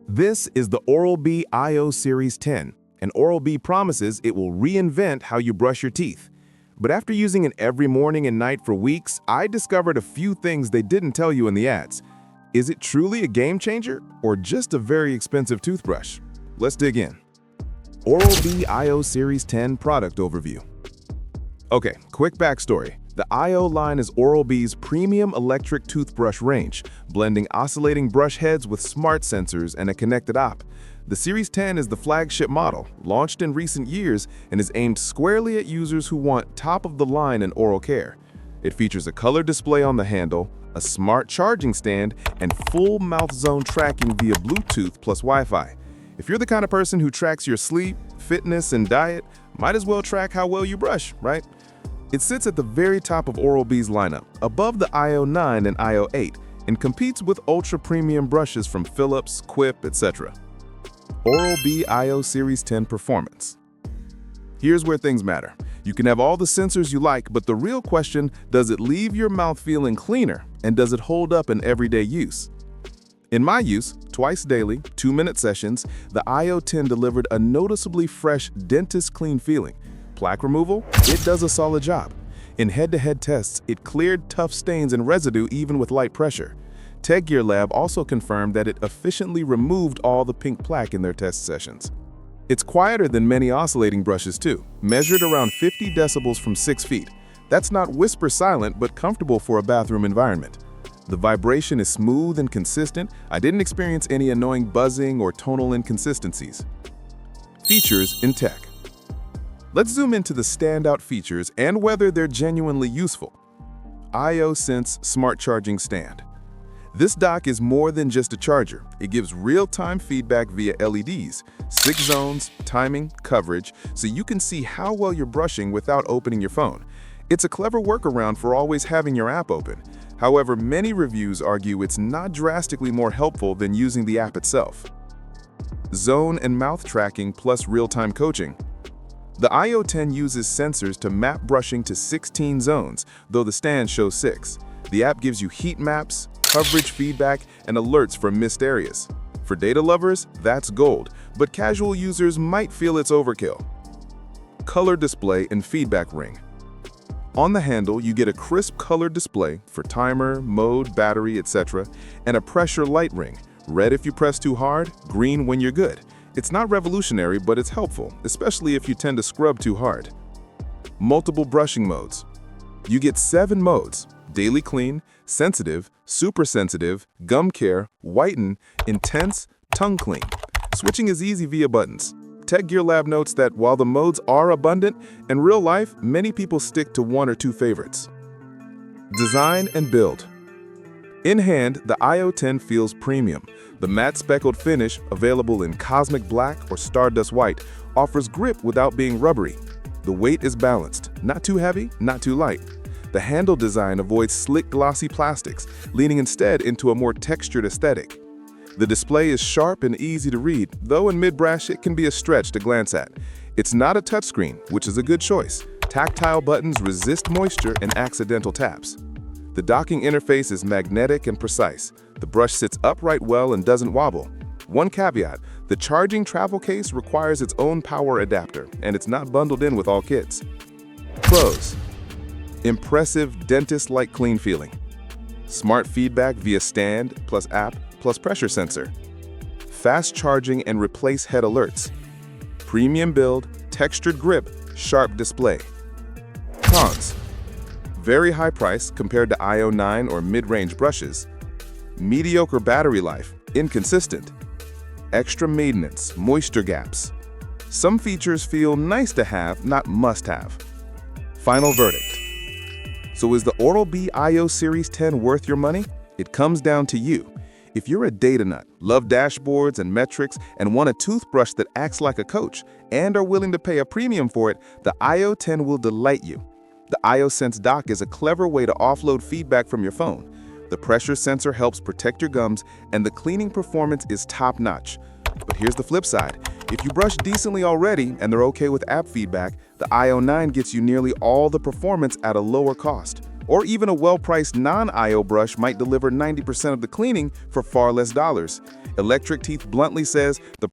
This is the Oral-B IO Series 10, and Oral-B promises it will reinvent how you brush your teeth. But after using it every morning and night for weeks, I discovered a few things they didn't tell you in the ads. Is it truly a game changer or just a very expensive toothbrush? Let's dig in. Oral-B IO Series 10 product overview. Okay, quick backstory. The IO line is Oral-B's premium electric toothbrush range, blending oscillating brush heads with smart sensors and a connected app. The Series 10 is the flagship model, launched in recent years, and is aimed squarely at users who want top-of-the-line in oral care. It features a color display on the handle, a smart charging stand, and full mouth zone tracking via Bluetooth plus Wi-Fi. If you're the kind of person who tracks your sleep, fitness, and diet, might as well track how well you brush, right? It sits at the very top of Oral-B's lineup, above the IO9 and IO8, and competes with ultra-premium brushes from Philips, Quip, etc. Oral-B IO Series 10 Performance. Here's where things matter. You can have all the sensors you like, but the real question, does it leave your mouth feeling cleaner, and does it hold up in everyday use? In my use, twice daily, 2-minute sessions, the IO10 delivered a noticeably fresh, dentist-clean feeling. Plaque removal? It does a solid job. In head-to-head tests, it cleared tough stains and residue even with light pressure. TechGear Lab also confirmed that it efficiently removed all the pink plaque in their test sessions. It's quieter than many oscillating brushes too, measured around 50 decibels from 6 feet. That's not whisper silent, but comfortable for a bathroom environment. The vibration is smooth and consistent. I didn't experience any annoying buzzing or tonal inconsistencies. Features in tech. Let's zoom into the standout features and whether they're genuinely useful. IO Sense Smart Charging Stand. This dock is more than just a charger. It gives real-time feedback via LEDs, 6 zones, timing, coverage, so you can see how well you're brushing without opening your phone. It's a clever workaround for always having your app open. However, many reviews argue it's not drastically more helpful than using the app itself. Zone and mouth tracking plus real-time coaching. The IO10 uses sensors to map brushing to 16 zones, though the stand shows 6. The app gives you heat maps, coverage feedback, and alerts for missed areas. For data lovers, that's gold, but casual users might feel it's overkill. Color display and feedback ring. On the handle, you get a crisp color display for timer, mode, battery, etc., and a pressure light ring, red if you press too hard, green when you're good. It's not revolutionary, but it's helpful, especially if you tend to scrub too hard. Multiple brushing modes. You get 7 modes: daily clean, sensitive, super sensitive, gum care, whiten, intense, tongue clean. Switching is easy via buttons. TechGear Lab notes that while the modes are abundant, in real life, many people stick to 1 or 2 favorites. Design and build. In hand, the IO10 feels premium. The matte speckled finish, available in cosmic black or stardust white, offers grip without being rubbery. The weight is balanced, not too heavy, not too light. The handle design avoids slick glossy plastics, leaning instead into a more textured aesthetic. The display is sharp and easy to read, though in mid-brush it can be a stretch to glance at. It's not a touchscreen, which is a good choice. Tactile buttons resist moisture and accidental taps. The docking interface is magnetic and precise. The brush sits upright well and doesn't wobble. One caveat, the charging travel case requires its own power adapter, and it's not bundled in with all kits. Pros. Impressive dentist-like clean feeling. Smart feedback via stand plus app plus pressure sensor. Fast charging and replace head alerts. Premium build, textured grip, sharp display. Cons. Very high price compared to IO9 or mid-range brushes. Mediocre battery life, inconsistent. Extra maintenance, moisture gaps. Some features feel nice to have, not must-have. Final verdict. So is the Oral-B IO Series 10 worth your money? It comes down to you. If you're a data nut, love dashboards and metrics, and want a toothbrush that acts like a coach, and are willing to pay a premium for it, the IO10 will delight you. The IO Sense dock is a clever way to offload feedback from your phone. The pressure sensor helps protect your gums, and the cleaning performance is top-notch. But here's the flip side. If you brush decently already and they're okay with app feedback, the IO9 gets you nearly all the performance at a lower cost. Or even a well-priced non-IO brush might deliver 90% of the cleaning for far less dollars. Electric Teeth bluntly says the